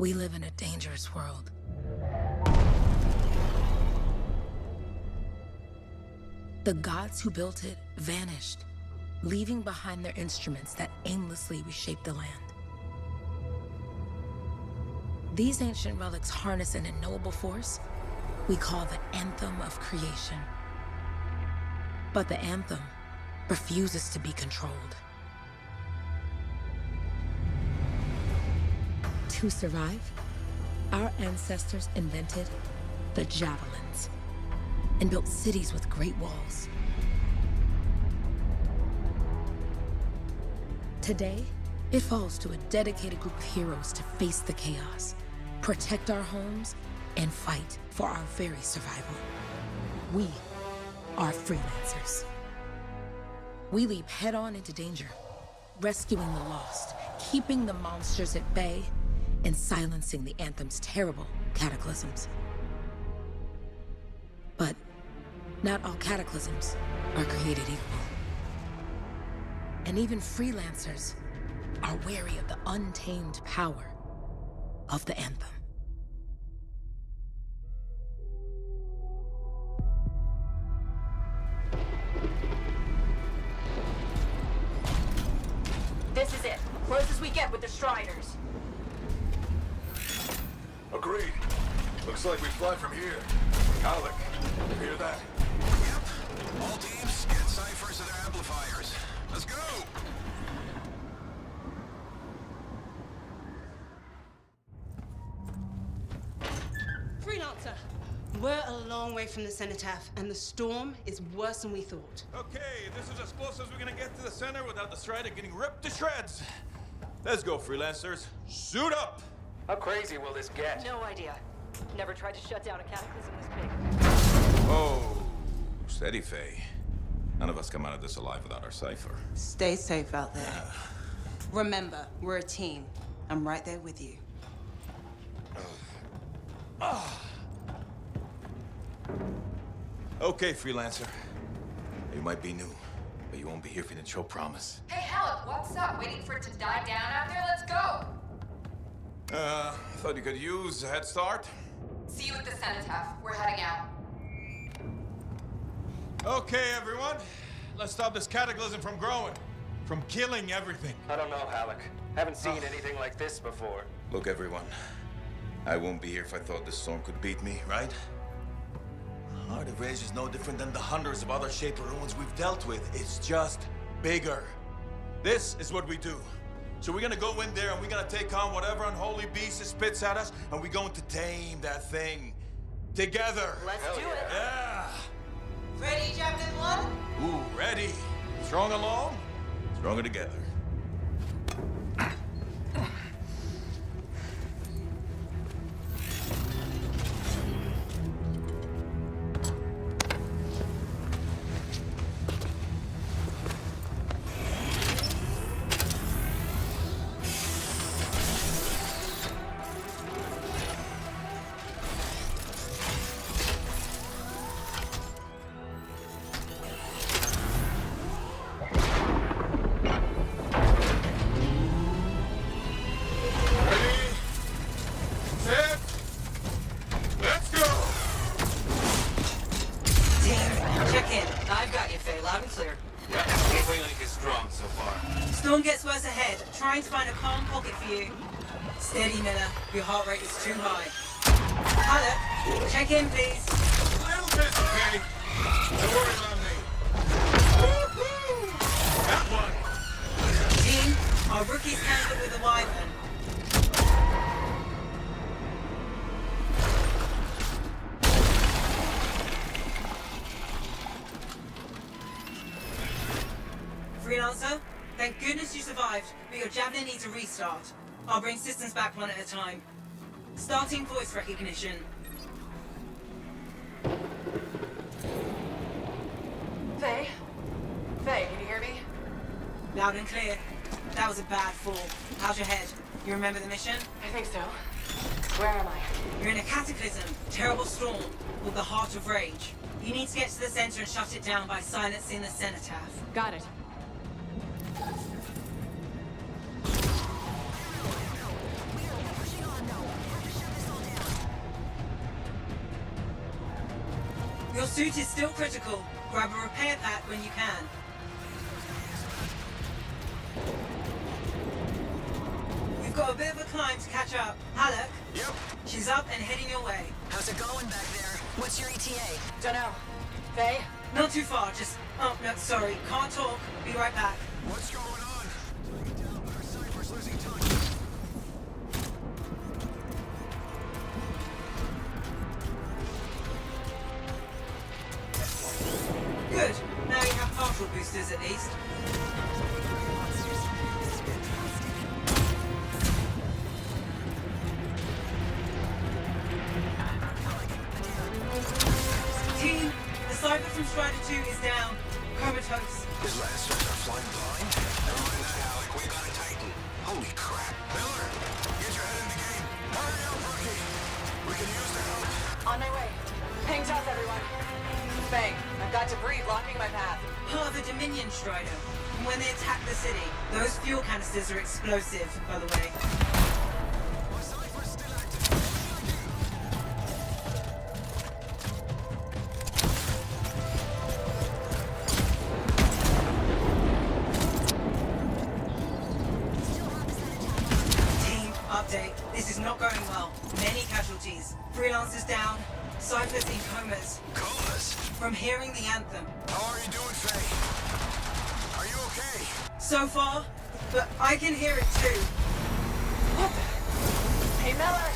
We live in a dangerous world. The gods who built it vanished, leaving behind their instruments that aimlessly reshaped the land. These ancient relics harness an unknowable force we call the Anthem of creation. But the Anthem refuses to be controlled. To survive, our ancestors invented the javelins and built cities with great walls. Today, it falls to a dedicated group of heroes to face the chaos, protect our homes, and fight for our very survival. We are freelancers. We leap head-on into danger, rescuing the lost, keeping the monsters at bay, and silencing the Anthem's terrible cataclysms. But not all cataclysms are created equal. And even freelancers are wary of the untamed power of the Anthem. This is it. Close as we get with the Striders. Agreed. Looks like we fly from here. Alec, you hear that? Yep. All teams, get ciphers to their amplifiers. Let's go! Freelancer, we're a long way from the cenotaph, and the storm is worse than we thought. Okay, this is as close as we're gonna get to the center without the Strider getting ripped to shreds. Let's go, freelancers. Suit up! How crazy will this get? No idea. Never tried to shut down a cataclysm this big. Oh, steady, Faye. None of us come out of this alive without our cipher. Stay safe out there. Remember, we're a team. I'm right there with you. Okay, freelancer. You might be new, but you won't be here if you didn't show promise. Hey, Helen, what's up? Waiting for it to die down out there? Let's go! Thought you could use a head start. See you at the cenotaph. We're heading out. Okay, everyone. Let's stop this cataclysm from growing. From killing everything. I don't know, Halleck. Haven't seen anything like this before. Look, everyone. I won't be here if I thought this storm could beat me, right? Heart of Rage is no different than the hundreds of other Shaper ruins we've dealt with. It's just bigger. This is what we do. So we're gonna go in there and we're gonna take on whatever unholy beast it spits at us, and we're going to tame that thing. Together. Let's do it. Yeah. Ready, Javelin 1? Ooh, ready. Strong alone, stronger together. Trying to find a calm pocket for you. Steady, Miller. Your heart rate is too high. Halleck, check in, please. A little bit, okay? Don't worry about me. Woo-hoo! That one. Team, our rookie's handled with a wyvern. Freelancer? Thank goodness you survived, but your Javelin needs a restart. I'll bring systems back one at a time. Starting voice recognition. Faye? Faye, can you hear me? Loud and clear. That was a bad fall. How's your head? You remember the mission? I think so. Where am I? You're in a cataclysm, terrible storm, called the Heart of Rage. You need to get to the center and shut it down by silencing the cenotaph. Got it. Your suit is still critical. Grab a repair pack when you can. You've got a bit of a climb to catch up. Halleck? Yep. She's up and heading your way. How's it going back there? What's your ETA? Dunno. Faye? Not too far, just... Oh, no, sorry. Can't talk. Be right back. What's going on? Our cipher's losing touch. Good. Now you have partial boosters at least. Team, the cipher from Strider 2 is down. Comatose. His lancers are flying blind? Never mind that, Alec. We got a Titan. Holy crap. Miller, get your head in the game. Hurry up, rookie. We can use the help. On my way. Hang tough, everyone. Faye, I've got debris blocking my path. Part of the Dominion Strider. And when they attack the city, those fuel canisters are explosive, by the way. My cipher's still active. Team, update. This is not going well. Many casualties. Freelancers down. Ciphers in comas. Colas, From hearing the anthem. how are you doing, Faye? Are you okay? So far, but I can hear it too. Hey, Miller!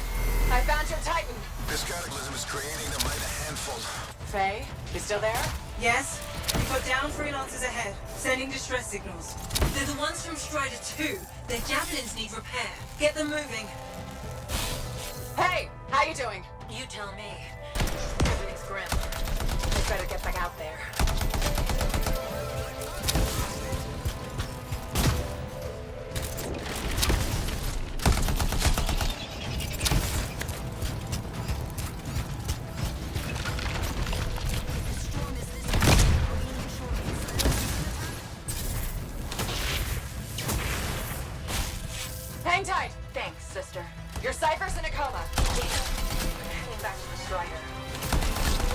I found your Titan. This cataclysm is creating them by the handful. Faye, you still there? Yes, we've got down freelancers ahead, sending distress signals. They're the ones from Strider 2. Their javelins need repair. Get them moving. Hey, how you doing? You tell me. Everything's grim. I better get back out there. Hang tight. Thanks, sister. Your cipher's in a coma. Heading back to the Strider.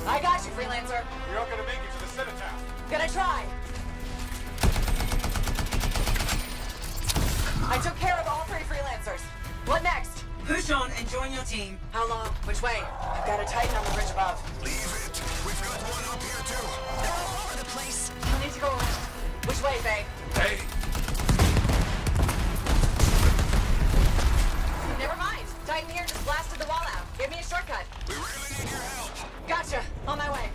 I got you, freelancer. You're not gonna make it to the SATA. Gonna try. I took care of all three freelancers. What next? Push on and join your team. How long? Which way? I've got a Titan on the bridge above. Leave it. We've got one up here, too. They're all over the place. I need to go around. Which way, Faye? Hey, Never mind. Titan here just blasted the wall out. Give me a shortcut. we really need your help. Gotcha. On my way.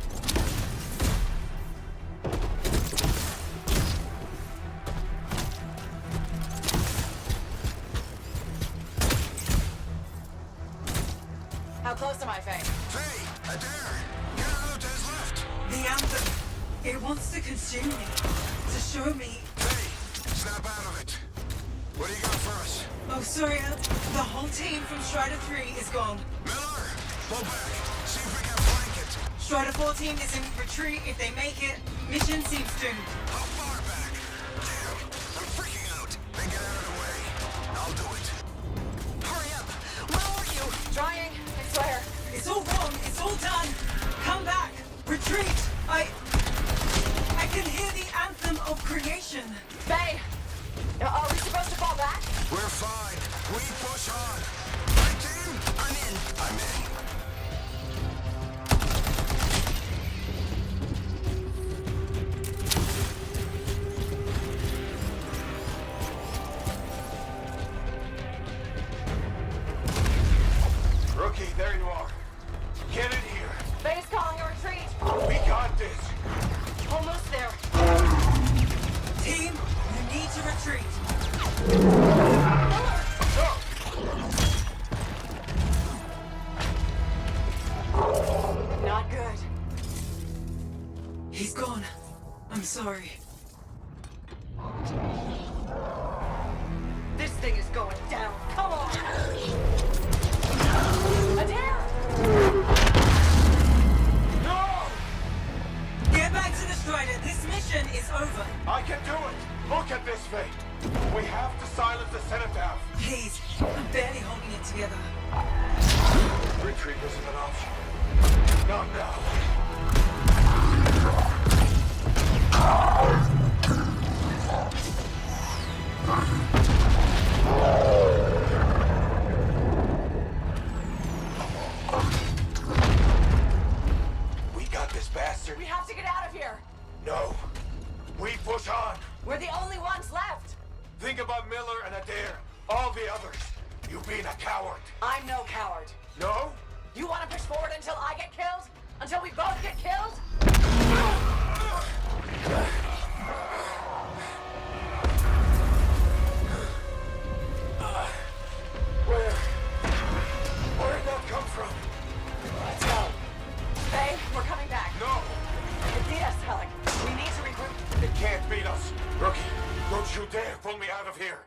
How close am I, Faye? Faye, Adair, get out to his left. The anthem. It wants to consume me. To show me. Faye, snap out of it. What do you got for us? Oh, sorry. The whole team from Strider 3 is gone. Miller, pull back. See if we can flank it. Strider 14 is in retreat. If they make it, mission seems doomed. How far back? Damn, I'm freaking out. Then get out of the way. I'll do it. Hurry up. Where are you? Trying. I swear. It's all wrong. It's all done. Come back. Retreat. I can hear the anthem of creation. Faye! Are we supposed to fall back? We're fine. We push on. Right, team? I'm in. I'm in. Rookie, there you are. Get in here. Faye's calling a retreat. We got this. Almost there. Team, you need to retreat. Go. Hurry. This thing is going down. Come on! Adair! No! Get back to the Strider. This mission is over. I can do it! Look at this thing! We have to silence the SATA. Please. I'm barely holding it together. Retreat isn't an option. Not now. We got this bastard. We have to get out of here! No. We push on. We're the only ones left! Think about Miller and Adair. All the others. You being a coward. I'm no coward. No? You want to push forward until I get killed? Until we both get killed? Where'd that come from? Let's go. Babe, we're coming back. No! They beat us, Alec. We need to regroup. It can't beat us. Rookie, don't you dare pull me out of here.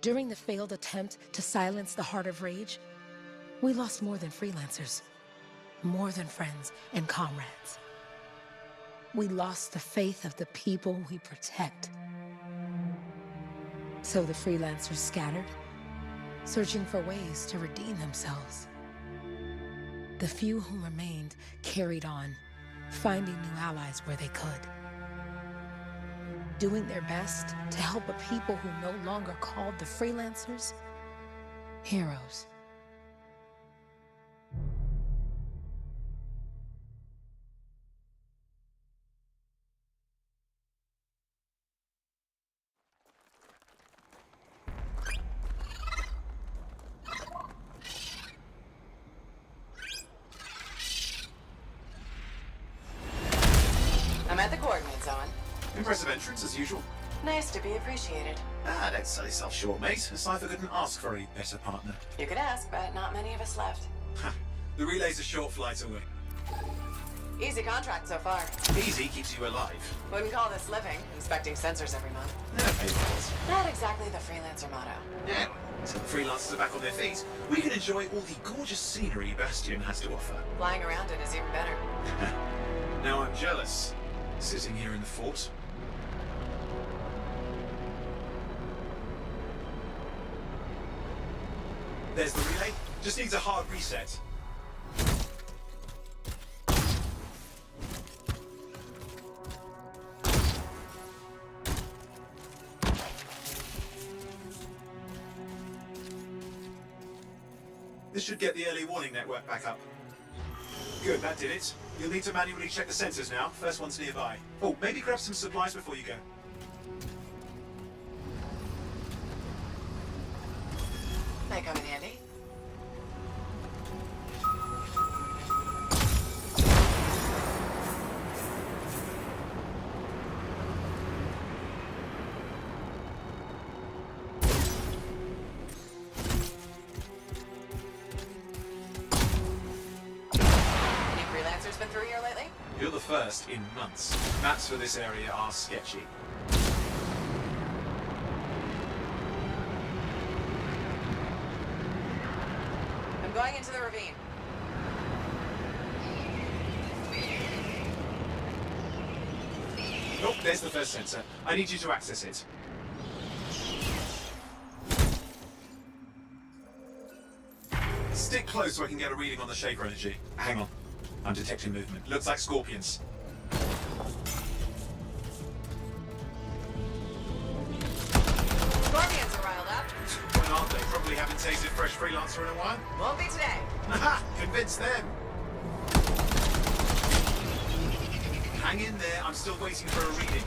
During the failed attempt to silence the Heart of Rage, we lost more than freelancers, more than friends and comrades. We lost the faith of the people we protect. So the freelancers scattered, searching for ways to redeem themselves. The few who remained carried on, finding new allies where they could. Doing their best to help a people who no longer called the freelancers heroes. I'm at the coordinates, Owen. Impressive entrance as usual. Nice to be appreciated. Don't sell yourself short, mate. A cipher couldn't ask for a better partner. You could ask, but not many of us left. The relay's a short flight away. Easy contract so far. Easy keeps you alive. Wouldn't call this living, inspecting sensors every month. Not exactly the freelancer motto. Yeah. Until the freelancers are back on their feet, we can enjoy all the gorgeous scenery Bastion has to offer. Flying around it is even better. Now I'm jealous, sitting here in the fort. There's the relay. Just needs a hard reset. This should get the early warning network back up. Good, that did it. You'll need to manually check the sensors now. First one's nearby. Oh, maybe grab some supplies before you go. May come in handy. Any freelancers been through here lately? You're the first in months. Maps for this area are sketchy. I'm going into the ravine. Oh, there's the first sensor. I need you to access it. Stick close so I can get a reading on the shaper energy. Hang on. I'm detecting movement. Looks like scorpions. Scorpions are riled up. When aren't they? Probably haven't tasted fresh freelancer in a while. Won't be today. Aha! Convince them! Hang in there, I'm still waiting for a reading.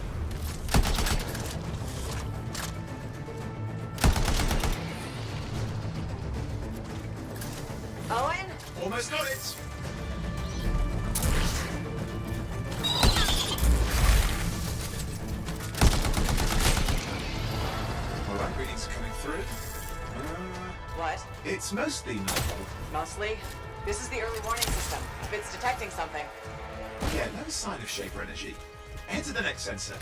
Owen? Almost got it! What? It's mostly my fault. Mostly? This is the early warning system. If it's detecting something. Yeah, no sign of Shaper energy. Head to the next sensor.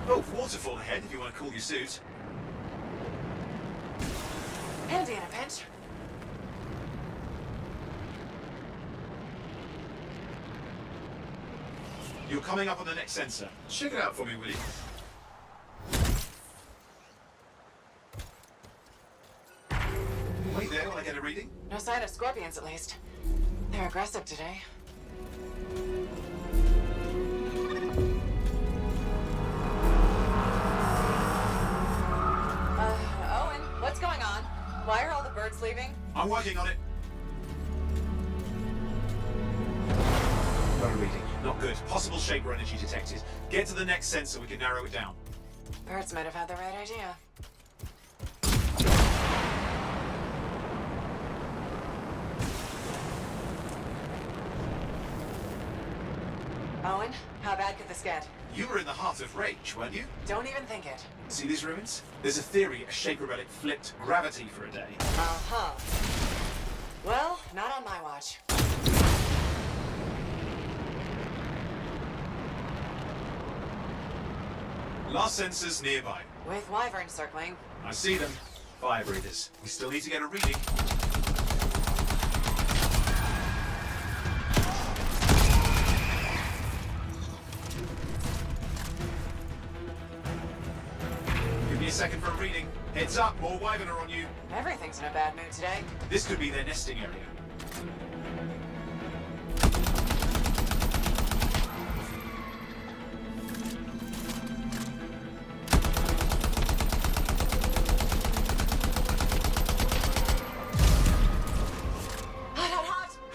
Oh, waterfall ahead if you want to cool your suit. Handy in a pinch. You're coming up on the next sensor. Check it out for me, will you? Wait there while I get a reading. No sign of scorpions, at least. They're aggressive today. Owen, what's going on? Why are all the birds leaving? I'm working on it. Got a reading. Not good. Possible Shaper energy detected. Get to the next sensor, we can narrow it down. Birds might have had the right idea. Owen, how bad could this get? You were in the heart of rage, weren't you? Don't even think it. See these ruins? There's a theory a Shaper relic flipped gravity for a day. Uh-huh. Well, not on my watch. Last sensor's nearby. With wyverns circling. I see them. Fire breathers. We still need to get a reading. Give me a second for a reading. Heads up, more wyvern are on you. Everything's in a bad mood today. This could be their nesting area.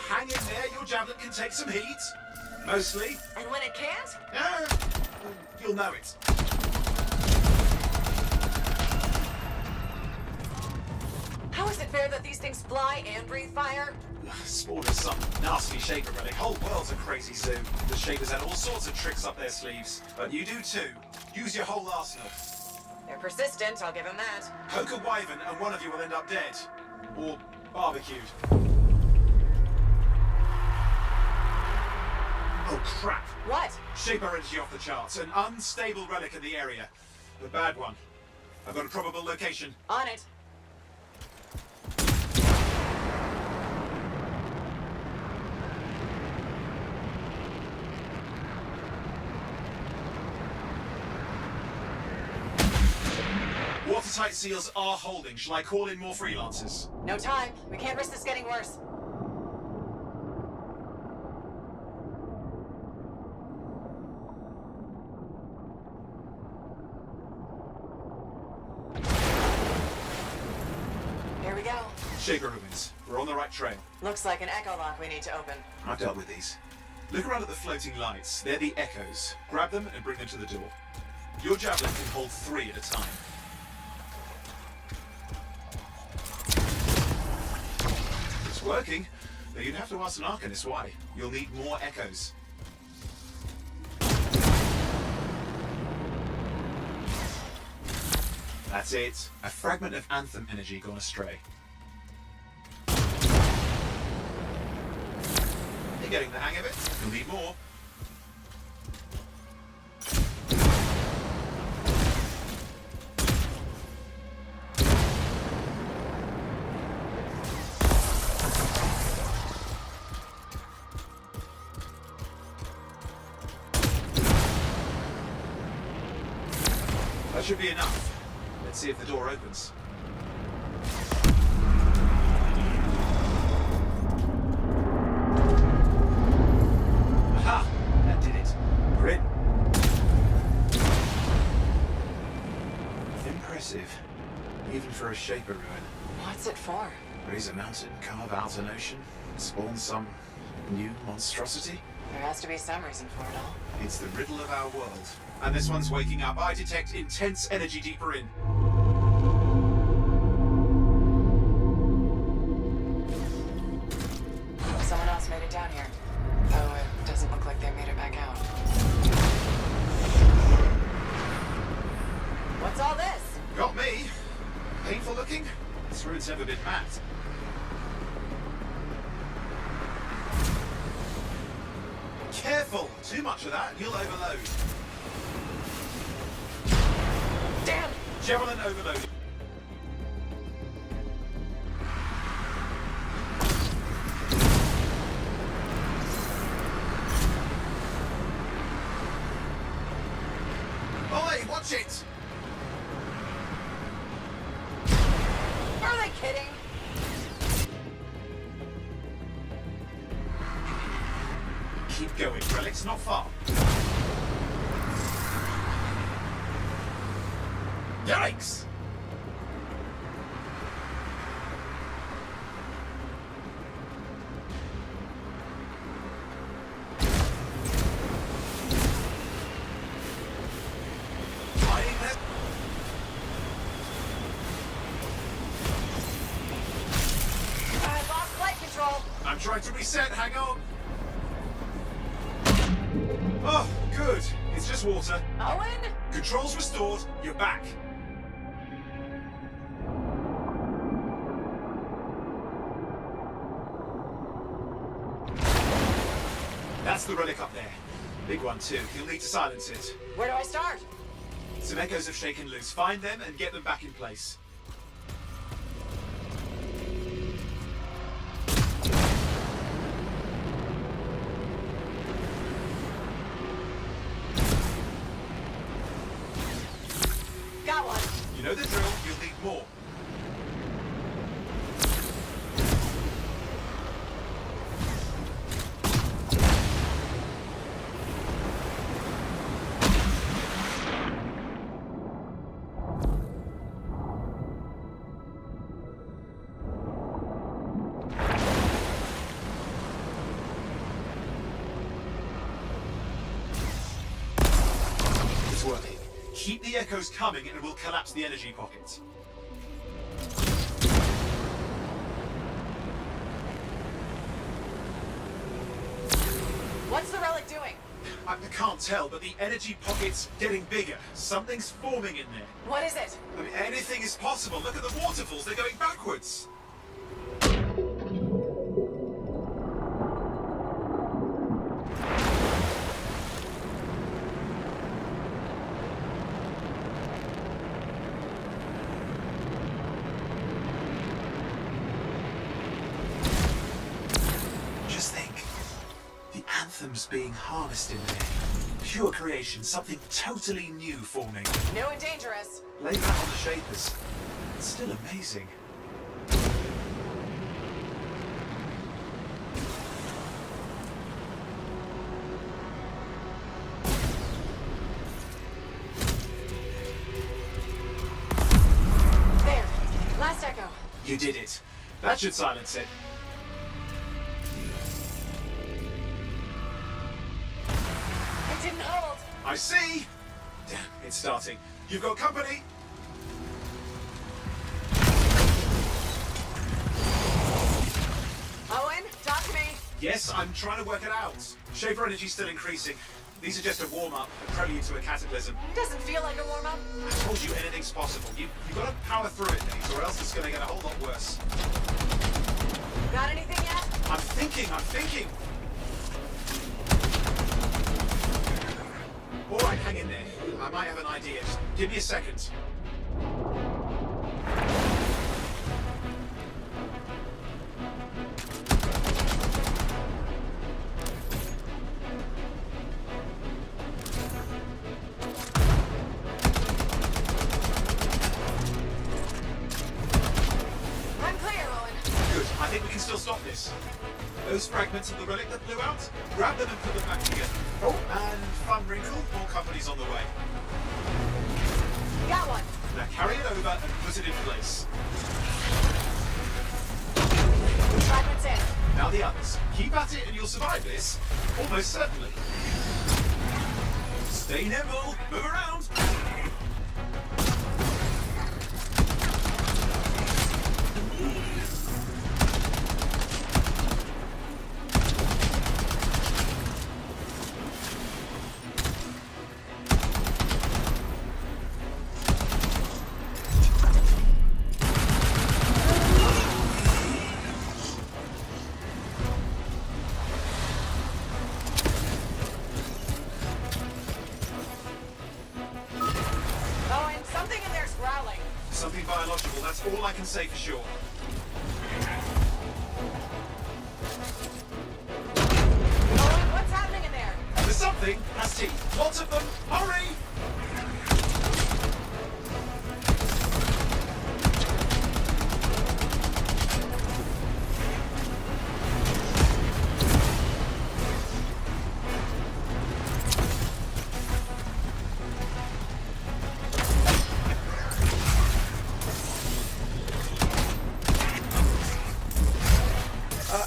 Hang in there, your javelin can take some heat. Mostly. And when it can't? You'll know it. How is it fair that these things fly and breathe fire? Spawned as some nasty Shaper relic. Whole world's a crazy zoo. The Shapers had all sorts of tricks up their sleeves. But you do too. Use your whole arsenal. They're persistent, I'll give them that. Poke a wyvern and one of you will end up dead. Or barbecued. Oh crap! What? Shaper energy off the charts. An unstable relic in the area. A bad one. I've got a probable location. On it. Watertight seals are holding. Shall I call in more freelancers? No time. We can't risk this getting worse. Here we go. Shaper ruins. We're on the right trail. Looks like an echo lock we need to open. I've dealt with these. Look around at the floating lights. They're the echoes. Grab them and bring them to the door. Your javelin can hold 3 at a time. It's working, but you'd have to ask an Arcanist why. You'll need more echoes. That's it. A fragment of Anthem energy gone astray. You're getting the hang of it. You'll need more. That should be enough. Let's see if the door opens. Aha! That did it. We're in. Impressive. Even for a Shaper ruin. What's it for? Raise a mountain, carve out an ocean, spawn some new monstrosity. There has to be some reason for it all. It's the riddle of our world. And this one's waking up. I detect intense energy deeper in. haven't ever been mapped. Careful! Too much of that, and you'll overload. Damn! Javelin overload. Oi, watch it! Are they kidding? Keep going, Relic's not far. Yikes! I lost flight control. I'm trying to reset, hang on. Oh, good. It's just water. Owen? Controls restored, you're back. That's the relic up there. Big one too. You'll need to silence it. Where do I start? Some echoes have shaken loose. Find them and get them back in place. Got one. You know the drill, you'll need more. It's working. Keep the echoes coming and it will collapse the energy pockets. What's the relic doing? I can't tell, but the energy pocket's getting bigger. Something's forming in there. What is it? I mean, anything is possible. Look at the waterfalls, they're going backwards. Just think. The Anthem's being harnessed in there. Pure creation, something totally new forming. New and dangerous. Lay that on the shapers. It's still amazing. There. Last echo. You did it. That should silence it. It didn't hold. I see! Damn, it's starting. You've got company! Owen, talk to me. Yes, I'm trying to work it out. Shaper energy's still increasing. These are just a warm-up, a prelude to a cataclysm. Doesn't feel like a warm-up. I told you anything's possible. You've got to power through it, Nate, or else it's going to get a whole lot worse. Got anything yet? I'm thinking! All right, hang in there. I might have an idea. Just give me a second. I'm clear, Owen. Good. I think we can still stop this. Those fragments of the relic that blew out, grab them and put them back together. Oh, and fun wrinkle, more company's on the way. Got one. Now carry it over and put it in place. Fragments in. Now the others. Keep at it and you'll survive this. Almost certainly. Stay nimble. Move around. all I can say for sure. Owen, what's happening in there? There's something has teeth. Lots of them. Hurry!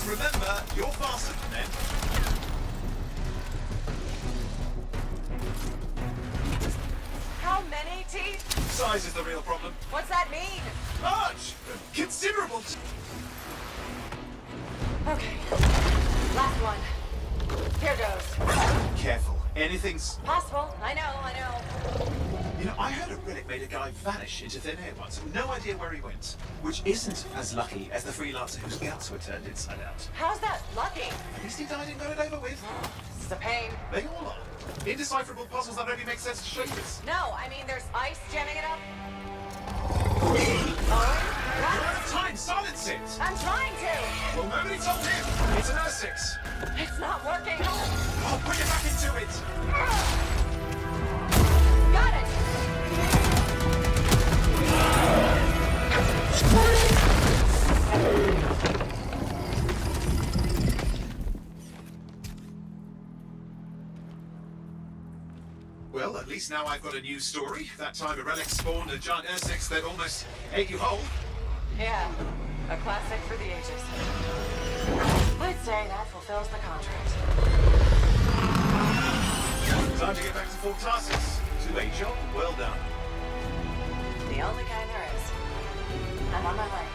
Remember, you're faster than them. How many teeth? Size is the real problem. What's that mean? Large! Considerable! Okay. Last one. Here goes. Careful. Anything's... Possible. I know. You know, I heard a relic made a guy vanish into thin air once. No idea where he went. Which isn't as lucky as the freelancer whose guts were turned inside out. How's that lucky? At least he died and got it over with. This is a pain. They all are. Indecipherable puzzles that only make sense to shapers. No, I mean there's ice jamming it up. You're Owen? out of time! Silence it! I'm trying to. Well, nobody told him! It's an R6! It's not working. I'll put it back into it! Got it. Well, at least now I've got a new story. That time a relic spawned a giant R6 that almost ate you whole. Yeah, a classic for the ages. I'd say that fulfills the contract. Time to get back to full tasks. To a job well done. The only kind there is. I'm on my way.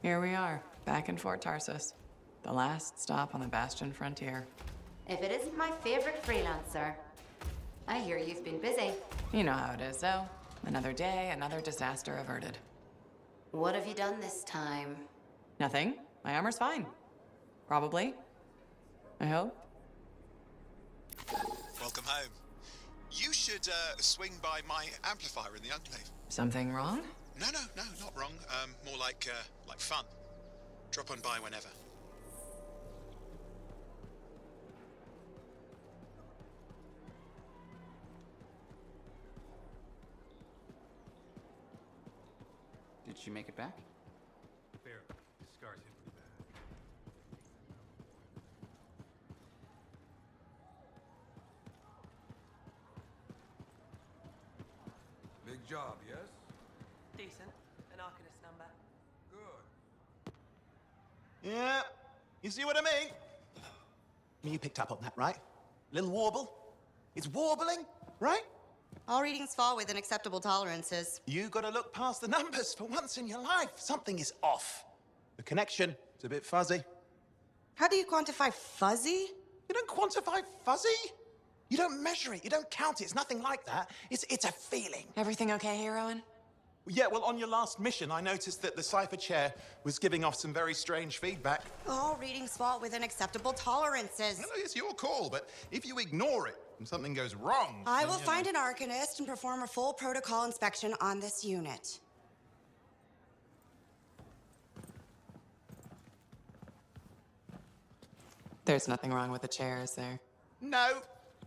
Here we are, back in Fort Tarsus. The last stop on the Bastion frontier. If it isn't my favorite freelancer. I hear you've been busy. You know how it is, though. Another day, another disaster averted. What have you done this time? Nothing. My armor's fine. Probably. I hope. Welcome home. You should swing by my amplifier in the Enclave. Something wrong? No, not wrong. More like fun. Drop on by whenever. Did she make it back? Barely. The scars hit pretty bad. Big job, yes? Decent. An Arcanist number. Good. Yeah, you see what I mean? You picked up on that, right? Little warble. It's warbling, right? All readings fall within acceptable tolerances. You gotta look past the numbers for once in your life. Something is off. The connection is a bit fuzzy. How do you quantify fuzzy? You don't quantify fuzzy? You don't measure it, you don't count it, it's nothing like that. It's a feeling. Everything okay, heroine? Yeah, well, on your last mission, I noticed that the cipher chair was giving off some very strange feedback. All readings fall within acceptable tolerances. No, it's your call, but if you ignore it and something goes wrong... I will find an Arcanist and perform a full protocol inspection on this unit. There's nothing wrong with the chair, is there? No.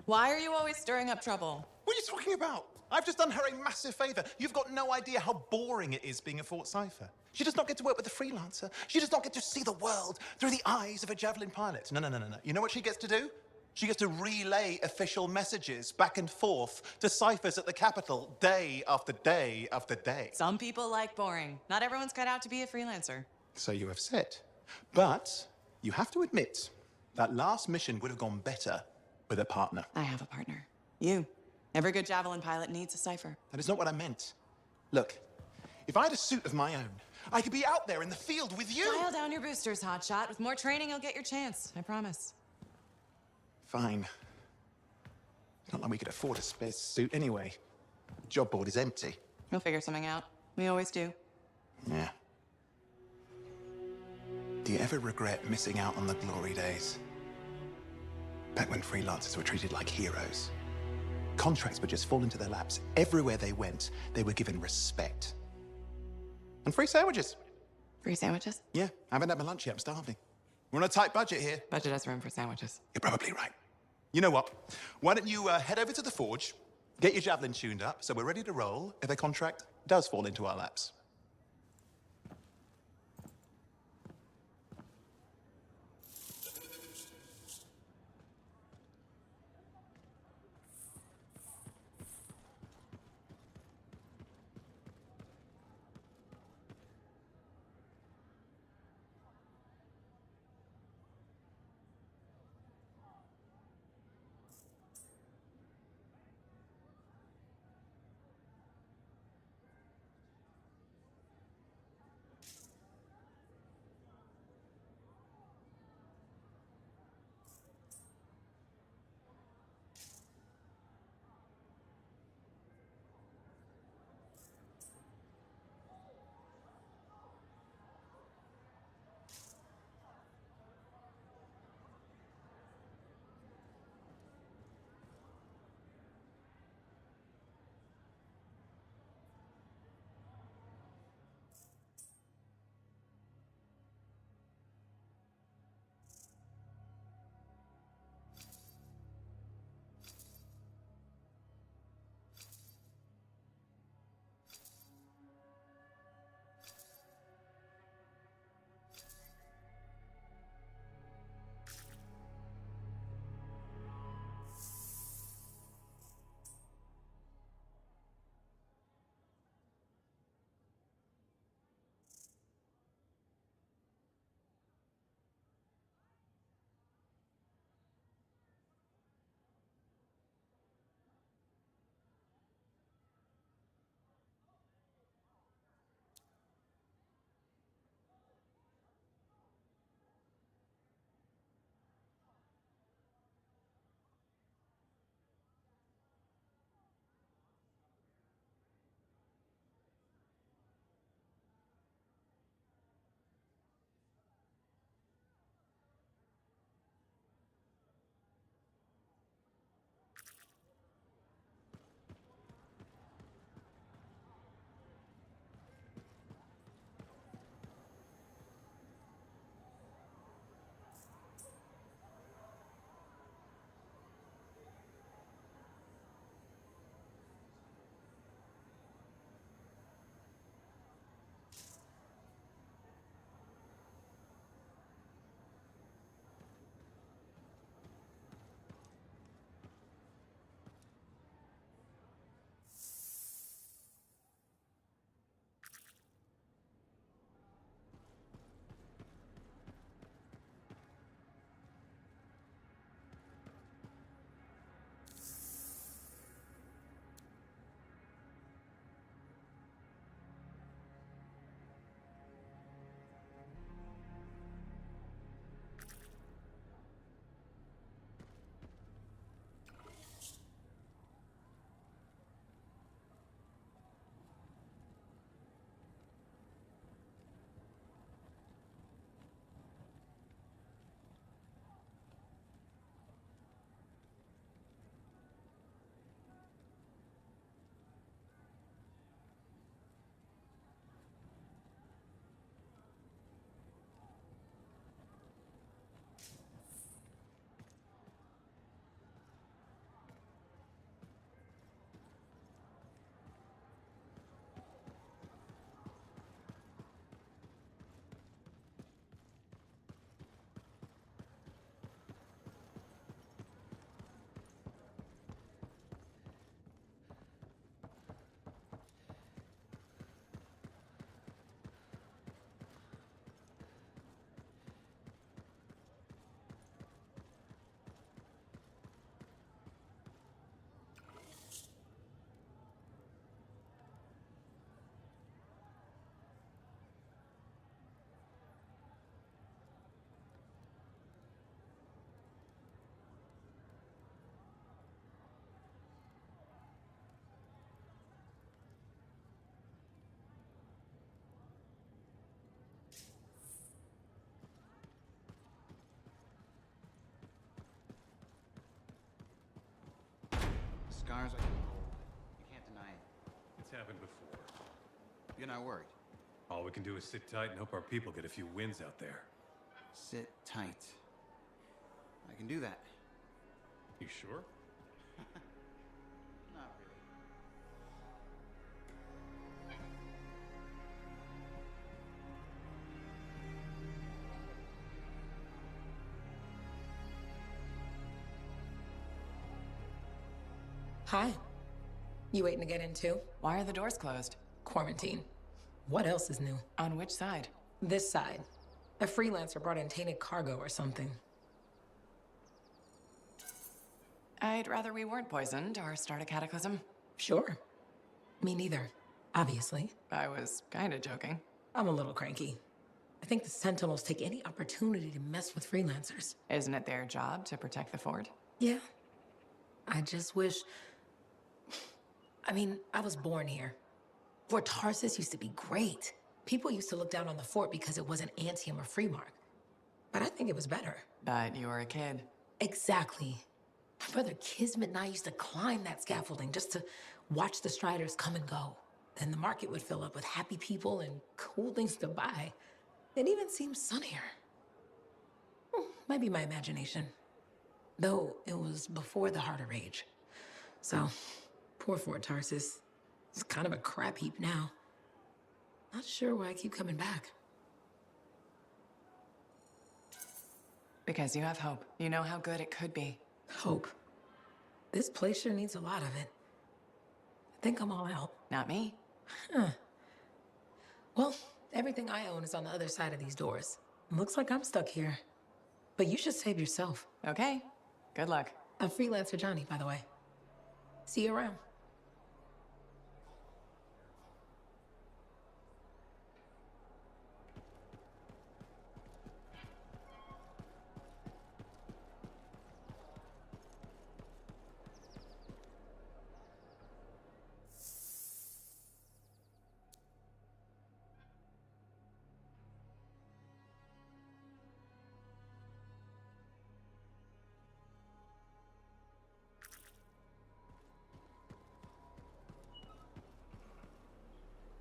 Why are you always stirring up trouble? What are you talking about? I've just done her a massive favor. You've got no idea how boring it is being a Fort Cipher. She does not get to work with a freelancer. She does not get to see the world through the eyes of a Javelin pilot. No. You know what she gets to do? She gets to relay official messages back and forth to ciphers at the Capitol day after day after day. Some people like boring. Not everyone's cut out to be a freelancer. So you have said. But you have to admit, that last mission would have gone better with a partner. I have a partner. You. Every good Javelin pilot needs a cipher. That is not what I meant. Look, if I had a suit of my own, I could be out there in the field with you. Dial down your boosters, hotshot. With more training, you'll get your chance. I promise. Fine. It's not like we could afford a spare suit anyway. The job board is empty. We'll figure something out. We always do. Yeah. Do you ever regret missing out on the glory days? Back when freelancers were treated like heroes. Contracts would just fall into their laps. Everywhere they went, they were given respect. And free sandwiches. Free sandwiches? Yeah, I haven't had my lunch yet. I'm starving. We're on a tight budget here. Budget has room for sandwiches. You're probably right. You know what? Why don't you head over to the forge, get your Javelin tuned up, so we're ready to roll if a contract does fall into our laps. scars I can hold. You can't deny it. It's happened before. You're not worried. All we can do is sit tight and hope our people get a few wins out there. Sit tight. I can do that. You sure? Not really. Hi. You waiting to get in too? Why are the doors closed? Quarantine. What else is new? On which side? This side. A freelancer brought in tainted cargo or something. I'd rather we weren't poisoned or start a cataclysm. Sure. Me neither, obviously. I was kinda joking. I'm a little cranky. I think the Sentinels take any opportunity to mess with freelancers. Isn't it their job to protect the fort? Yeah. I just wish... I mean, I was born here. Fort Tarsus used to be great. People used to look down on the fort because it wasn't Anthem or Freemark. But I think it was better. But you were a kid. Exactly. My brother Kismet and I used to climb that scaffolding just to watch the Striders come and go. Then the market would fill up with happy people and cool things to buy. It even seemed sunnier. Might be my imagination. Though it was before the Heart of Rage. So, poor Fort Tarsus. It's kind of a crap heap now. Not sure why I keep coming back. Because you have hope. You know how good it could be. Hope. This place sure needs a lot of it. I think I'm all out. Not me. Huh. Well, everything I own is on the other side of these doors. Looks like I'm stuck here. But you should save yourself. Okay. Good luck. I'm Freelancer Johnny, by the way. See you around.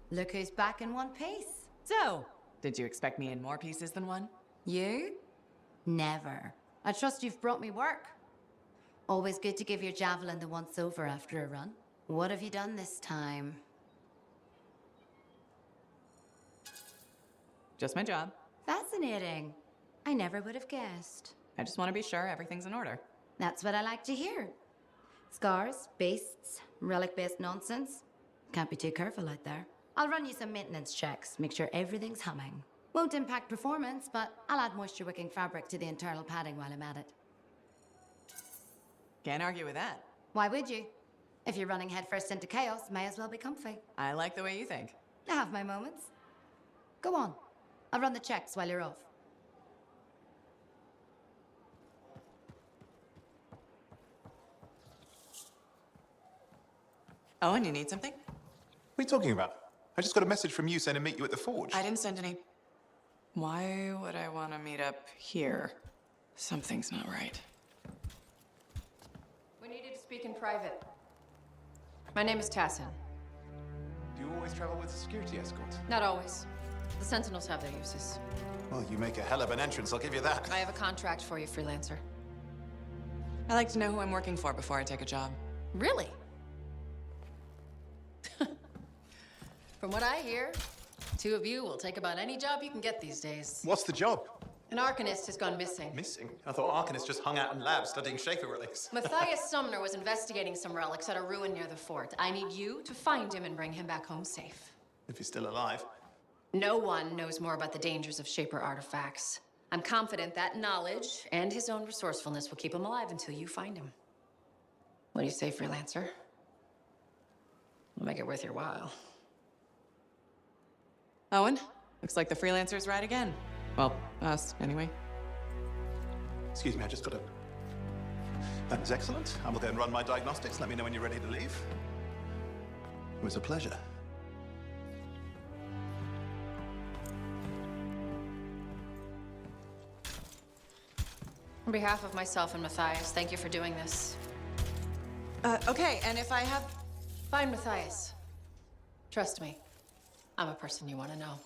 Look who's back in one piece. So, did you expect me in more pieces than one? You? Never. I trust you've brought me work. Always good to give your javelin the once-over after a run. What have you done this time? Just my job. Fascinating. I never would have guessed. I just want to be sure everything's in order. That's what I like to hear. Scars, beasts, relic-based nonsense. Can't be too careful out there. I'll run you some maintenance checks, make sure everything's humming. Won't impact performance, but I'll add moisture-wicking fabric to the internal padding while I'm at it. Can't argue with that. Why would you? If you're running headfirst into chaos, may as well be comfy. I like the way you think. I have my moments. Go on. I'll run the checks while you're off. Owen, you need something? What are you talking about? I just got a message from you saying to meet you at the forge. I didn't send any. Why would I want to meet up here? Something's not right. We needed to speak in private. My name is Tassin. Do you always travel with a security escort? Not always. The Sentinels have their uses. Well, you make a hell of an entrance, I'll give you that. I have a contract for you, freelancer. I like to know who I'm working for before I take a job. Really? From what I hear, two of you will take about any job you can get these days. What's the job? An Arcanist has gone missing. Missing? I thought Arcanists just hung out in labs studying Shaper relics. Matthias Sumner was investigating some relics at a ruin near the fort. I need you to find him and bring him back home safe. If he's still alive. No one knows more about the dangers of Shaper artifacts. I'm confident that knowledge and his own resourcefulness will keep him alive until you find him. What do you say, freelancer? We'll make it worth your while. Owen, looks like the freelancer's right again. Well, us, anyway. Excuse me, I just got a... That was excellent. I will go and run my diagnostics. Let me know when you're ready to leave. It was a pleasure. On behalf of myself and Matthias, thank you for doing this. Okay, and if I have... Fine, Matthias. Trust me, I'm a person you want to know.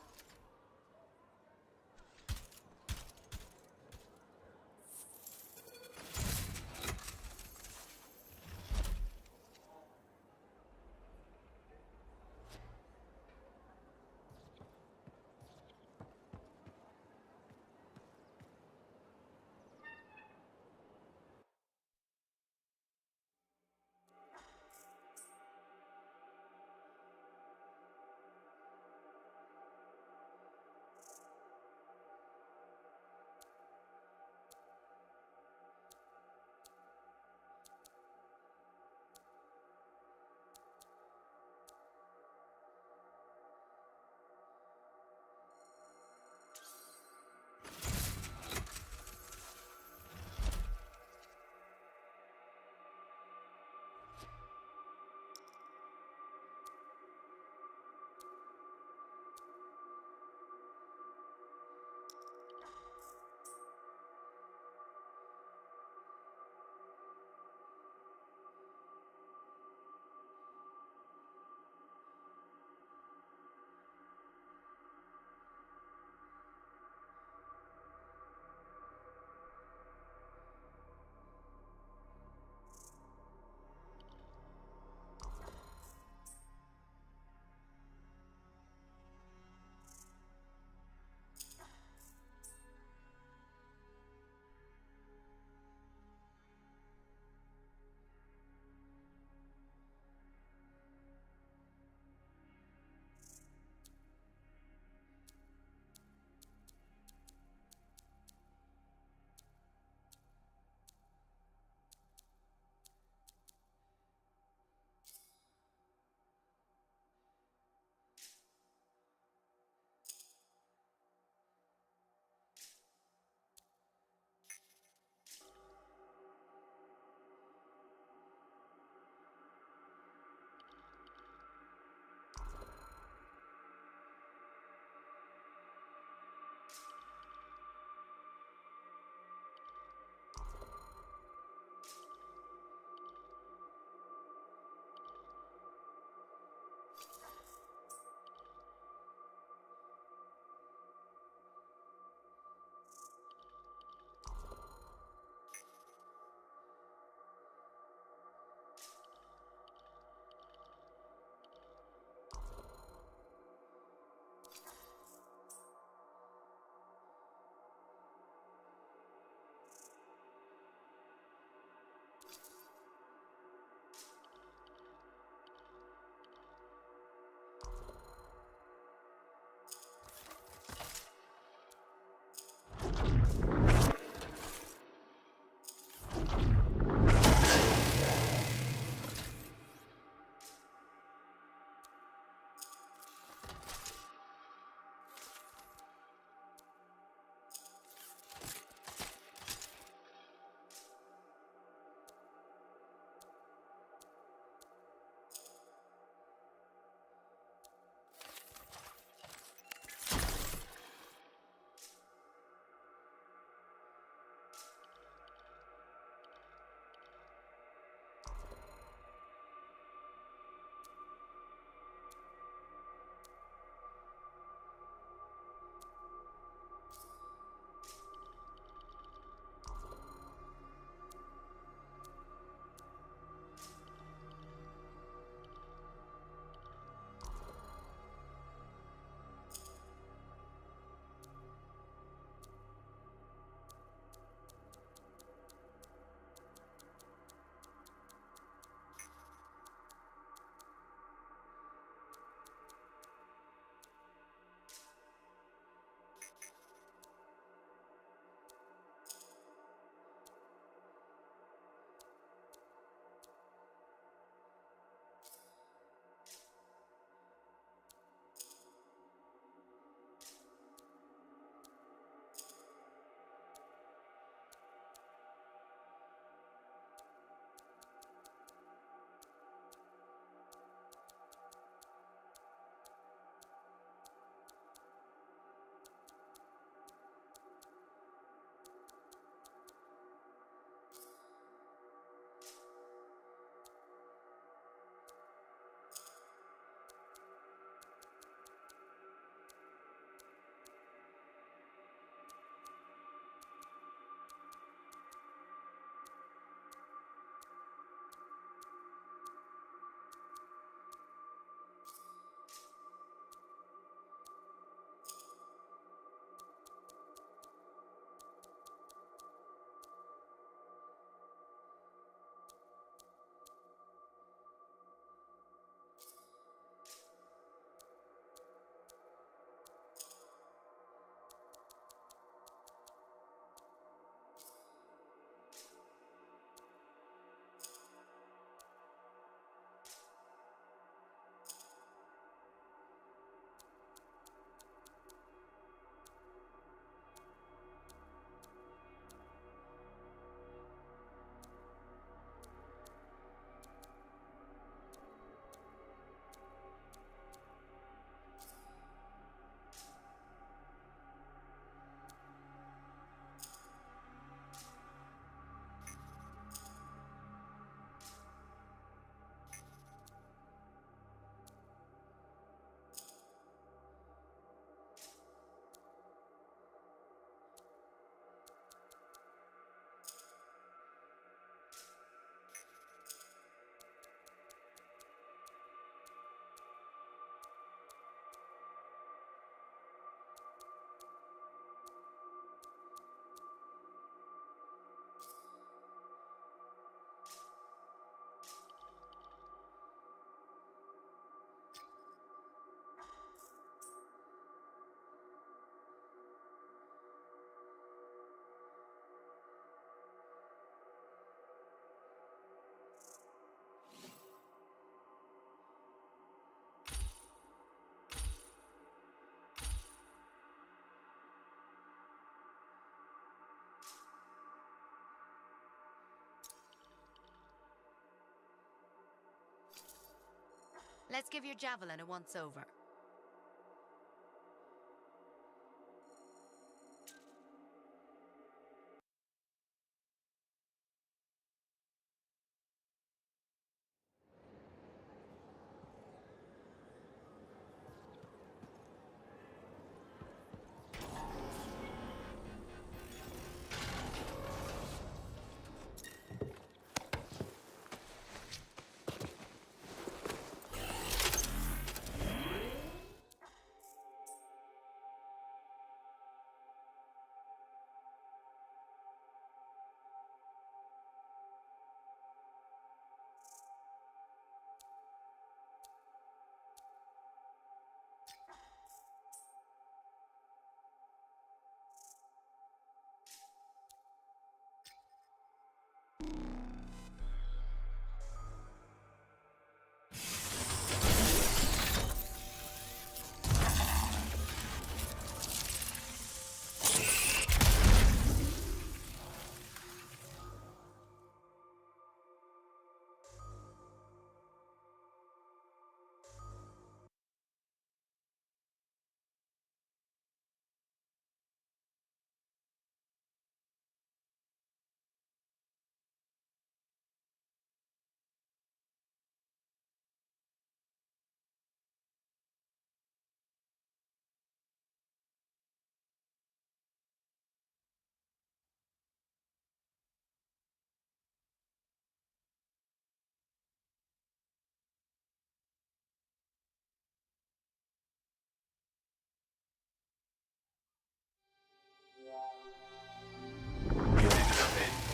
Let's give your javelin a once-over.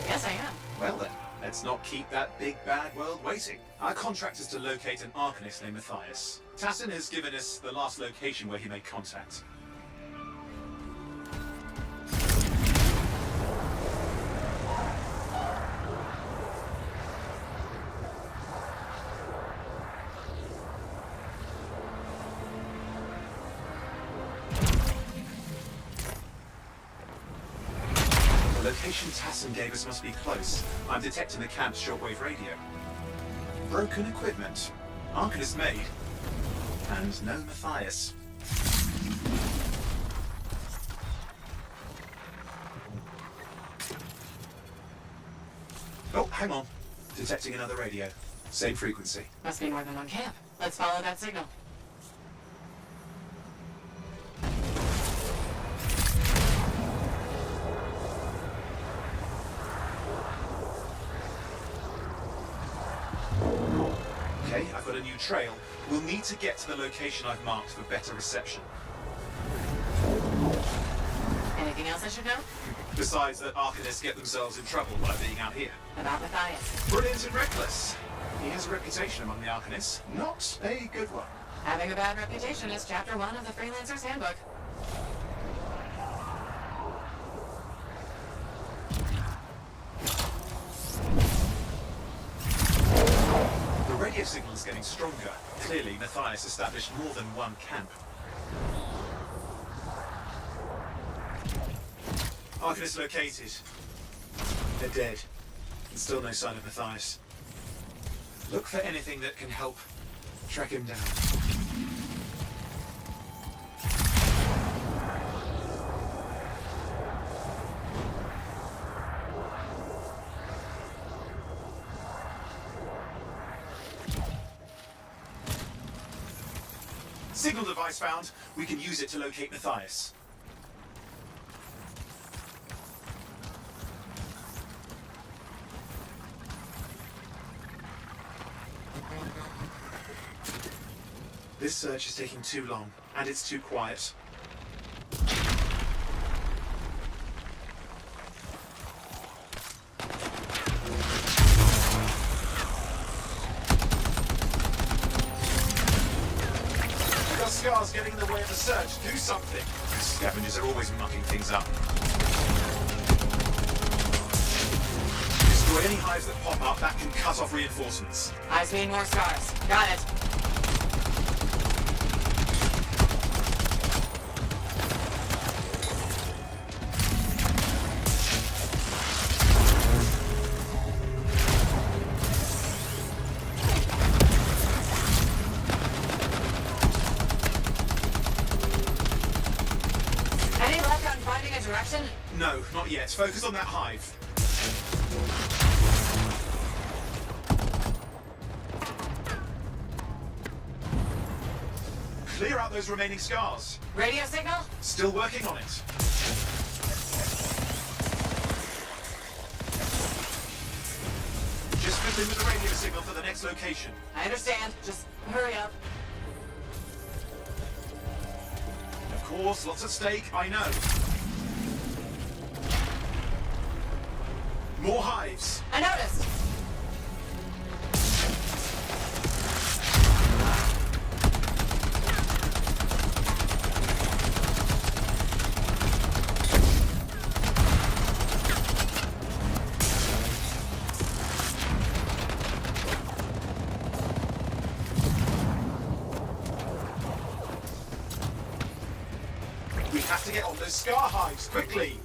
Yes, I am. Well then, let's not keep that big bad world waiting. Our contract is to locate an Arcanist named Matthias. Tassin has given us the last location where he made contact. The location Tassin gave us must be close. I'm detecting the camp's shortwave radio. Broken equipment. Arcanist made. And no Matthias. Oh, hang on. Detecting another radio. Same frequency. Must be more than one camp. Let's follow that signal. Okay, I've got a new trail. We'll need to get to the location I've marked for better reception. Anything else I should know? Besides that Arcanists get themselves in trouble by being out here. About Matthias. Brilliant and reckless. He has a reputation among the Arcanists. Not a good one. Having a bad reputation is chapter 1 of the Freelancer's Handbook. The radio signal is getting stronger. Clearly, Matthias established more than one camp. Arcanist located. They're dead. And still no sign of Matthias. Look for anything that can help track him down. Signal device found. We can use it to locate Matthias. This search is taking too long, and it's too quiet. We've got scars getting in the way of the search. Do something. Scavengers are always mucking things up. Destroy any hives that pop up. That can cut off reinforcements. I see more scars. Got it. finding a direction? No, not yet. Focus on that hive. Clear out those remaining scars. Radio signal? Still working on it. Just fiddling with the radio signal for the next location. I understand. Just hurry up. Of course, lots at stake, I know. More hives. I noticed. We have to get on those scar hives, quickly!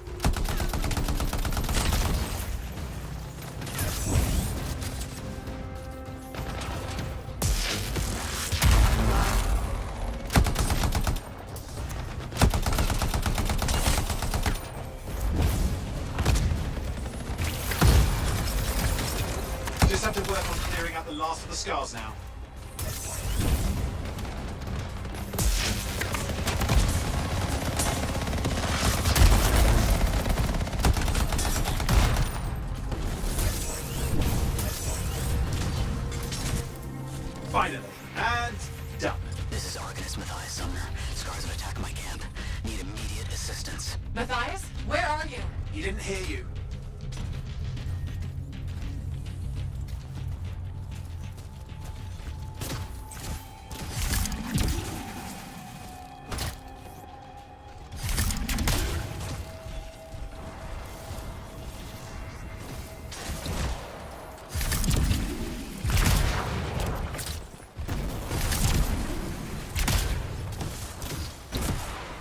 Just have to work on clearing out the last of the scars now. Finally. And done. This is Arcanist Matthias Sumner. Scars have attacked my camp. Need immediate assistance. Matthias, where are you? He didn't hear you.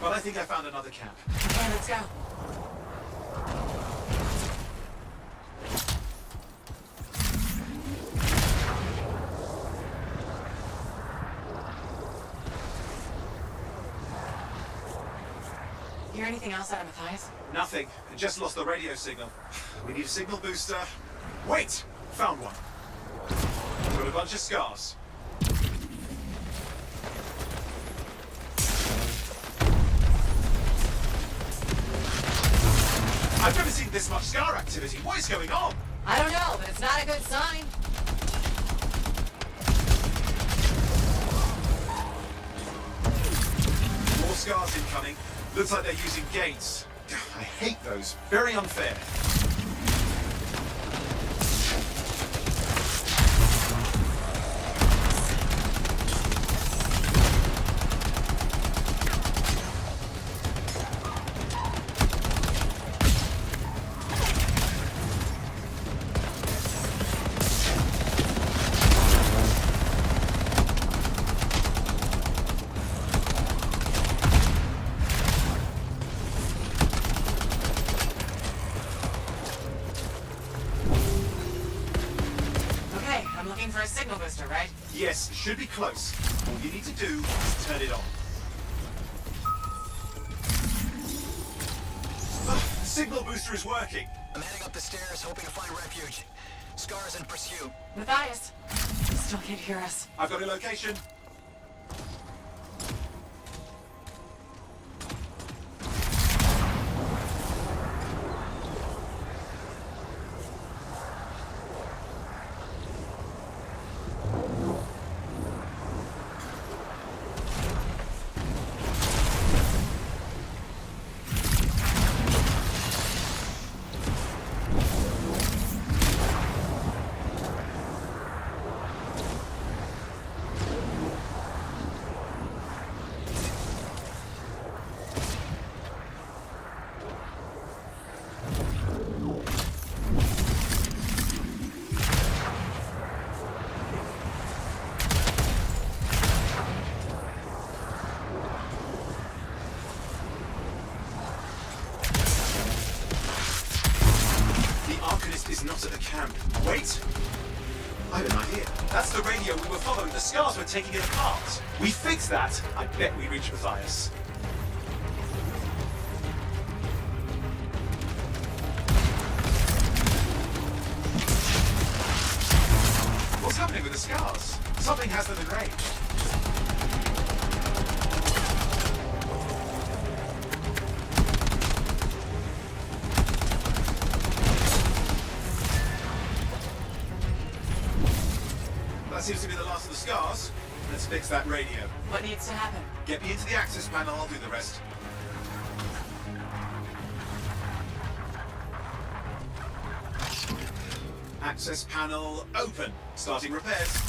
Well, I think I found another camp. Okay, let's go. Hear anything else out of Matthias? Nothing. I just lost the radio signal. We need a signal booster. Wait! Found one. Got a bunch of scars. I've never seen this much scar activity. What is going on? I don't know, but it's not a good sign. More scars incoming. Looks like they're using gates. I hate those. Very unfair. I'm looking for a signal booster, right? Yes, should be close. All you need to do is turn it on. Signal booster is working. I'm heading up the stairs, hoping to find refuge. Scars in pursuit. Matthias, he still can't hear us. I've got a location. Is not at the camp. Wait! I have an idea. That's the radio we were following. The scars were taking it apart. We fix that, I bet we reach Matthias. scars. Something has them engraved. That seems to be the last of the scars. Let's fix that radio. What needs to happen? Get me into the access panel, I'll do the rest. Access panel open. Starting repairs.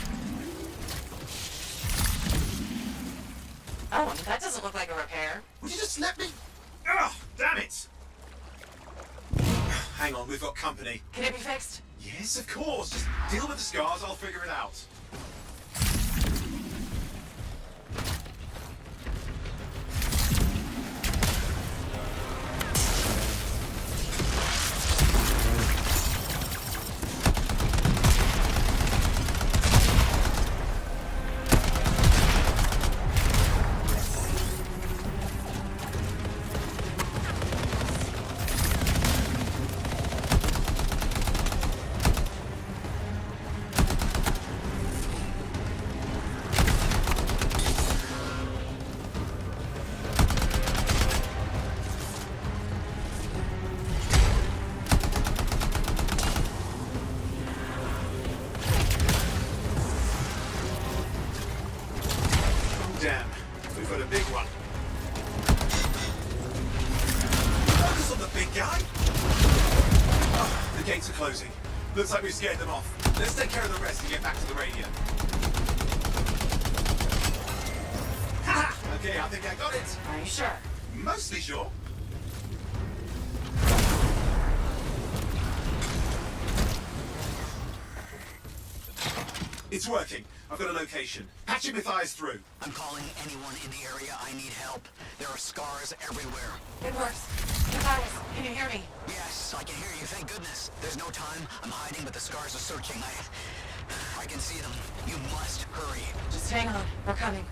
Oh, that doesn't look like a repair. Would you just let me? Ugh, damn it! Hang on, we've got company. Can it be fixed? Yes, of course. Just deal with the scars, I'll figure it out. Damn, we've got a big one. Focus on the big guy? Oh, the gates are closing. Looks like we've scared them off. Let's take care of the rest and get back to the radio. Ha! Okay, I think I got it. Are you sure? Mostly sure. It's working. I've got a location. Patching Matthias through. I'm calling anyone in the area. I need help. There are scars everywhere. It works. Matthias, can you hear me? Yes, I can hear you. Thank goodness. There's no time. I'm hiding, but the scars are searching. I can see them. You must hurry. Just hang on. We're coming.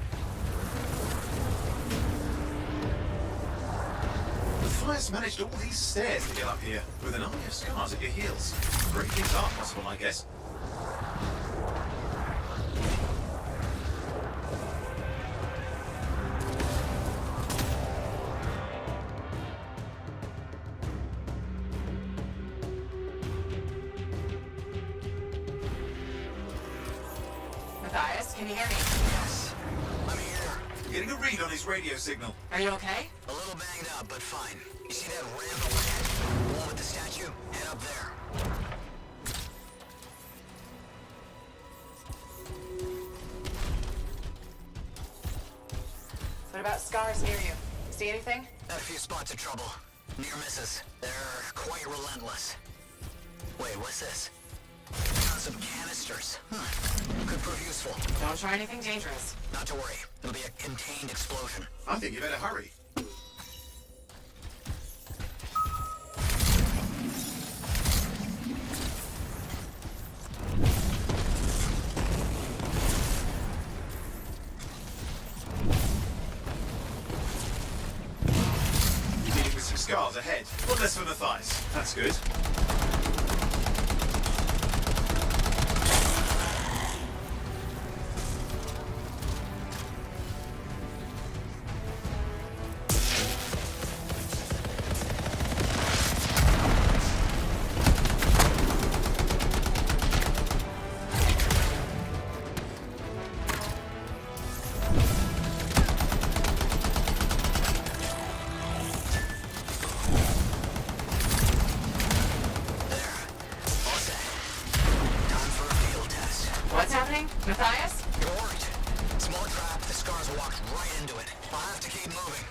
Matthias managed all these stairs to get up here with an army of scars at your heels. Great things are possible, I guess. Matthias, can you hear me? Yes, I'm here. Getting a read on his radio signal. Are you okay? A little banged up, but fine. You see that ramp overhead? The one with the statue? Head up there. What about scars near you? See anything? Had a few spots of trouble. Near misses. They're quite relentless. Wait, what's this? Found some canisters. Could prove useful. Don't try anything dangerous. Not to worry. It'll be a contained explosion. I think you better hurry. You're dealing with some scars ahead. One less for Matthias. That's good. What's happening? Matthias? It worked. Small trap. The scars walked right into it. I'll have to keep moving.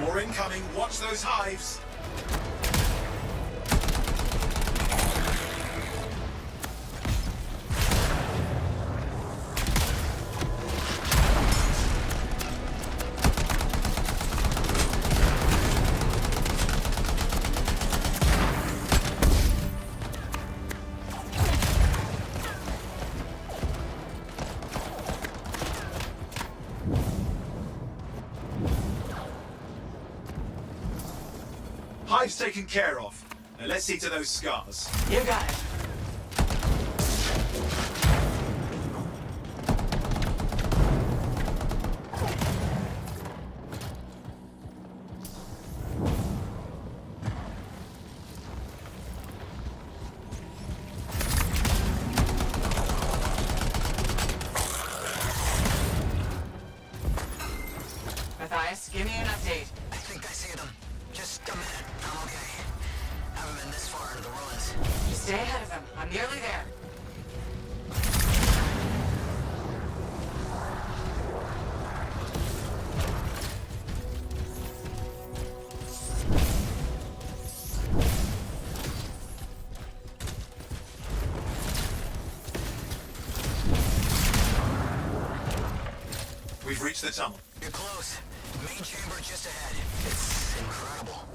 More incoming. Watch those hives. hive's taken care of. Now let's see to those scars. You got it. Matthias, give me an update. I think I see them. Just a minute. I'm okay. Haven't been this far into the ruins. Stay ahead of them. I'm nearly there. We've reached the tunnel. You're close. Main chamber just ahead. It's incredible.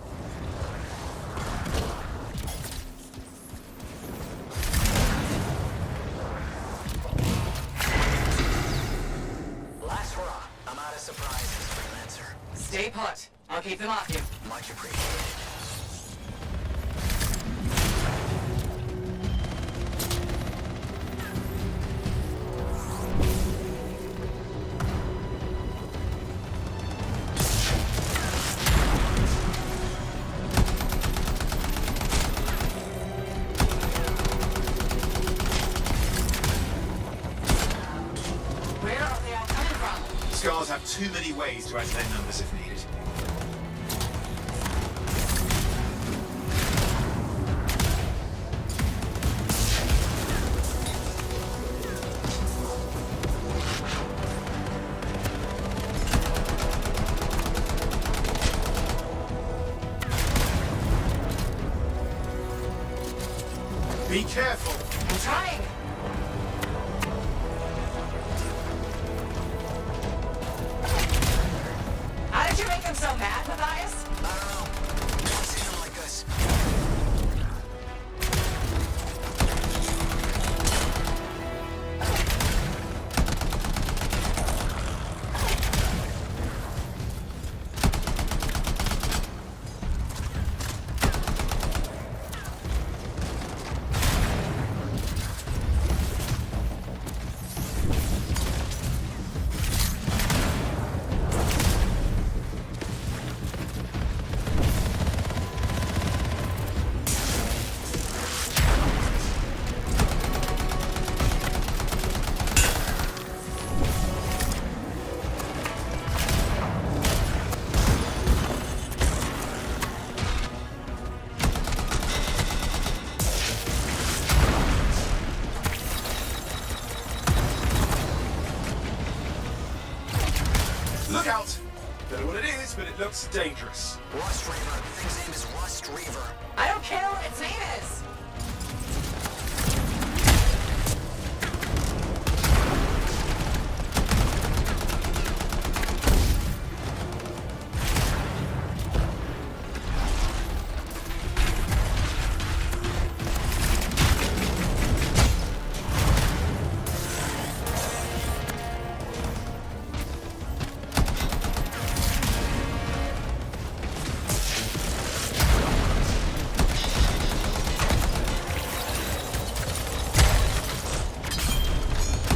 Last hurrah. I'm out of surprises, freelancer. Stay put. I'll keep them off you. Much appreciated. Where are they all coming from? Scars have too many ways to add to their numbers if needed. Be careful. I'm trying. How did you make them so mad, Matthias? I don't know. Never seen them like this. Look out! Don't know what it is, but it looks dangerous. Rust Reaver. Thing's name is Rust Reaver. I don't care what its name is.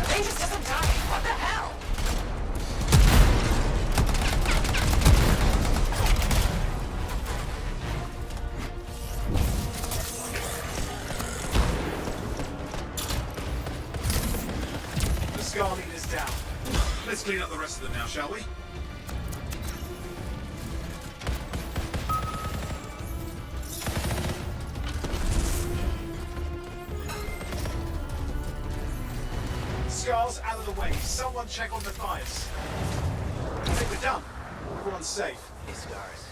They just isn't dying. What the hell? The Scar leader's down. Let's clean up the rest of them now, shall we? Scar's out of the way. Someone check on the fires. I think we're done. Everyone's safe. These scars.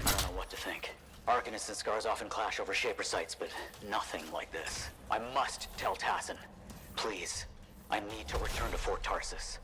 I don't know what to think. Arcanists and scars often clash over Shaper sites, but nothing like this. I must tell Tassin. Please. I need to return to Fort Tarsus.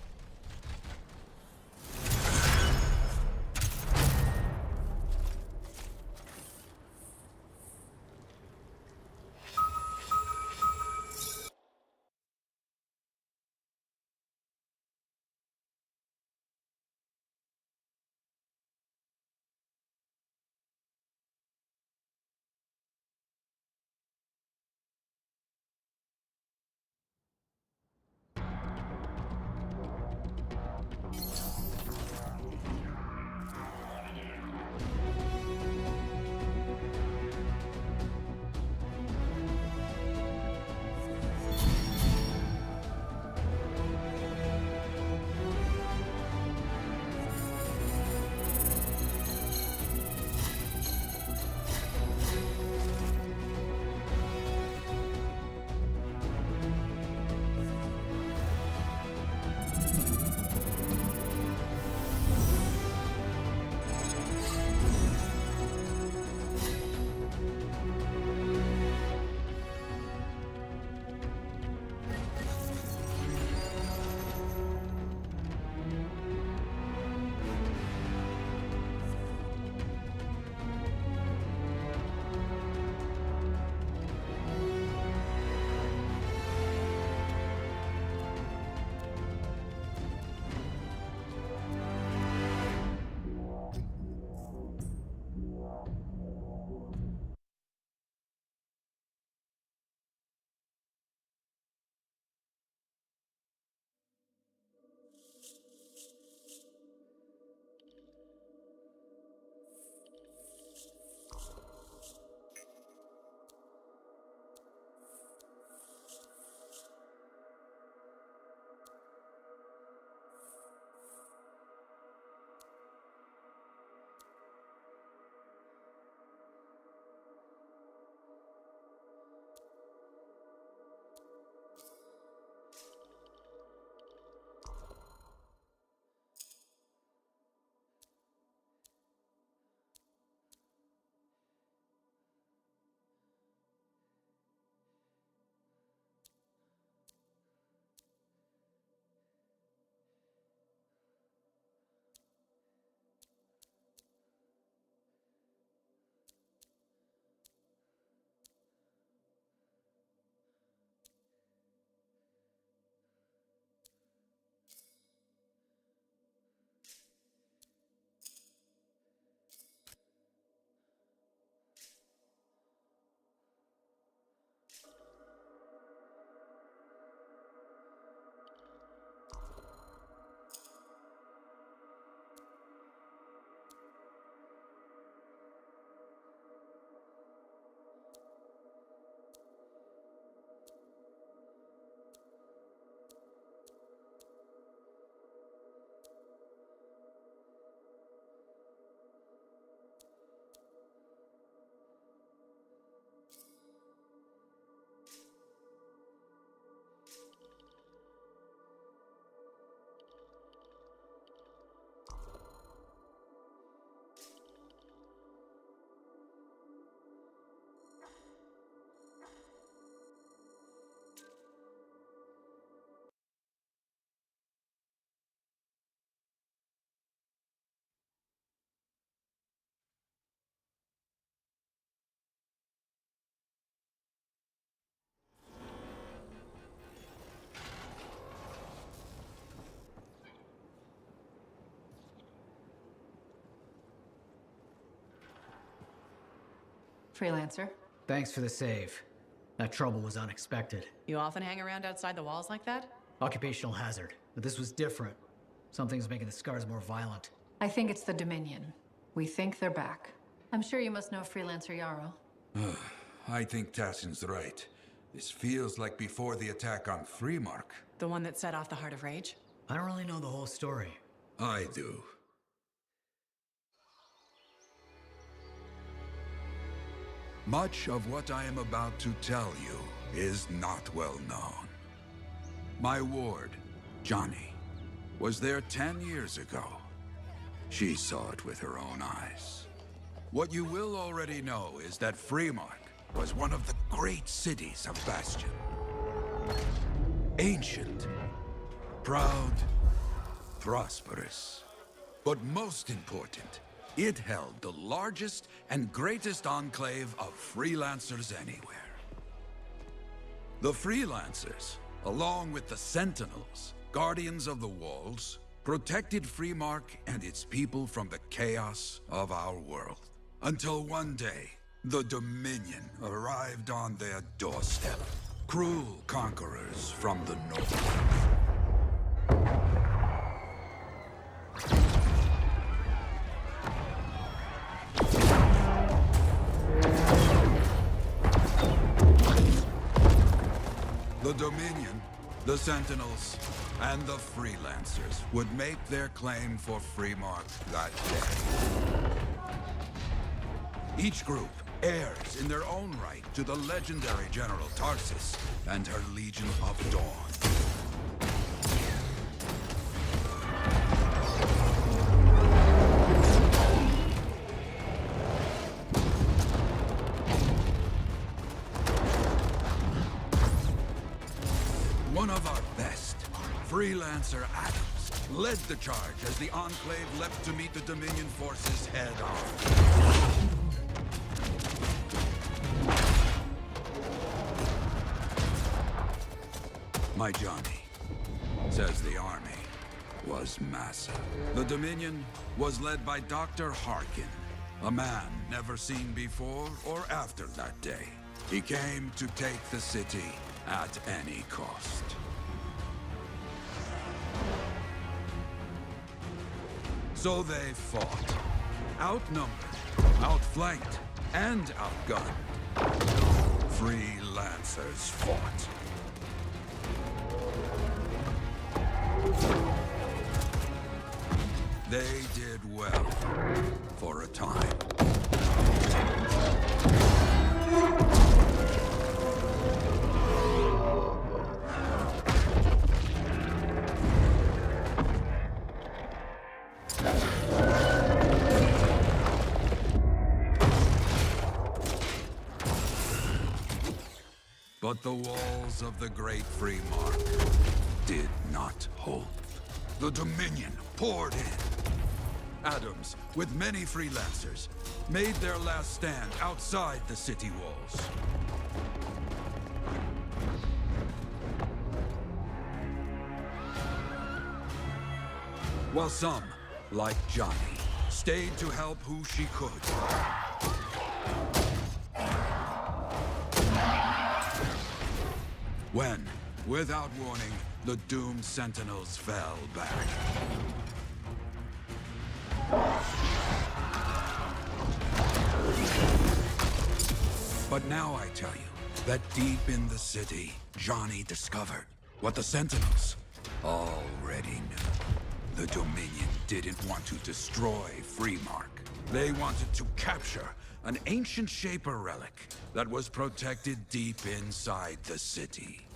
Freelancer. Thanks for the save. That trouble was unexpected. You often hang around outside the walls like that? Occupational hazard. But this was different. Something's making the scars more violent. I think it's the Dominion. We think they're back. I'm sure you must know Freelancer Yarrow. I think Tassin's right. This feels like before the attack on Freemark. The one that set off the Heart of Rage? I don't really know the whole story. I do. Much of what I am about to tell you is not well known. My ward, Johnny, was there 10 years ago. She saw it with her own eyes. What you will already know is that Freemark was one of the great cities of Bastion. Ancient, proud, prosperous. But most important, it held the largest and greatest enclave of freelancers anywhere. The freelancers, along with the Sentinels, guardians of the walls, protected Freemark and its people from the chaos of our world. Until one day, the Dominion arrived on their doorstep. Cruel conquerors from the north. The Dominion, the Sentinels, and the Freelancers would make their claim for Freemark that day. Each group heirs in their own right to the legendary General Tarsis and her Legion of Dawn. One of our best, Freelancer Adams, led the charge as the Enclave leapt to meet the Dominion forces head-on. My Johnny says the army was massive. The Dominion was led by Dr. Harkin, a man never seen before or after that day. He came to take the city at any cost. So they fought, outnumbered, outflanked, and outgunned. Freelancers fought. They did well for a time. But the walls of the Great Freemark did not hold. The Dominion poured in. Adams, with many freelancers, made their last stand outside the city walls. While some, like Johnny, stayed to help who she could. When, without warning, the doomed Sentinels fell back. But now I tell you that deep in the city, Johnny discovered what the Sentinels already knew. The Dominion didn't want to destroy Freemark. They wanted to capture an ancient Shaper relic that was protected deep inside the city.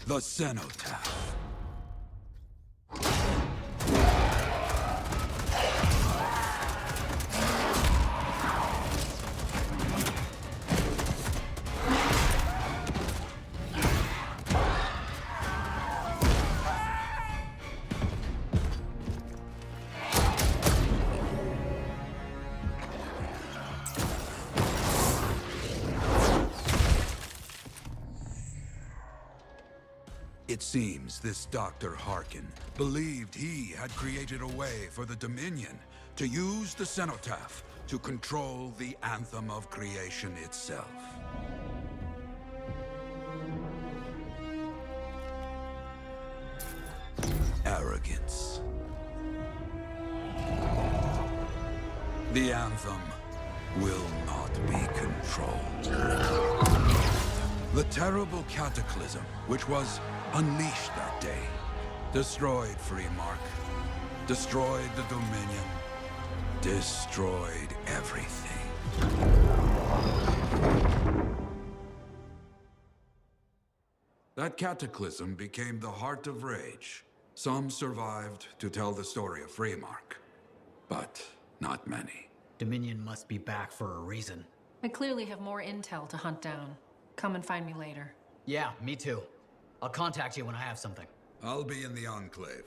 The Cenotaph. It seems this Dr. Harkin believed he had created a way for the Dominion to use the Cenotaph to control the anthem of creation itself. Arrogance. The anthem will not be controlled. The terrible cataclysm which was unleashed that day destroyed Freemark, destroyed the Dominion, destroyed everything. That cataclysm became the heart of rage. Some survived to tell the story of Freemark, but not many. Dominion must be back for a reason. I clearly have more intel to hunt down. Come and find me later. Yeah, me too. I'll contact you when I have something. I'll be in the Enclave.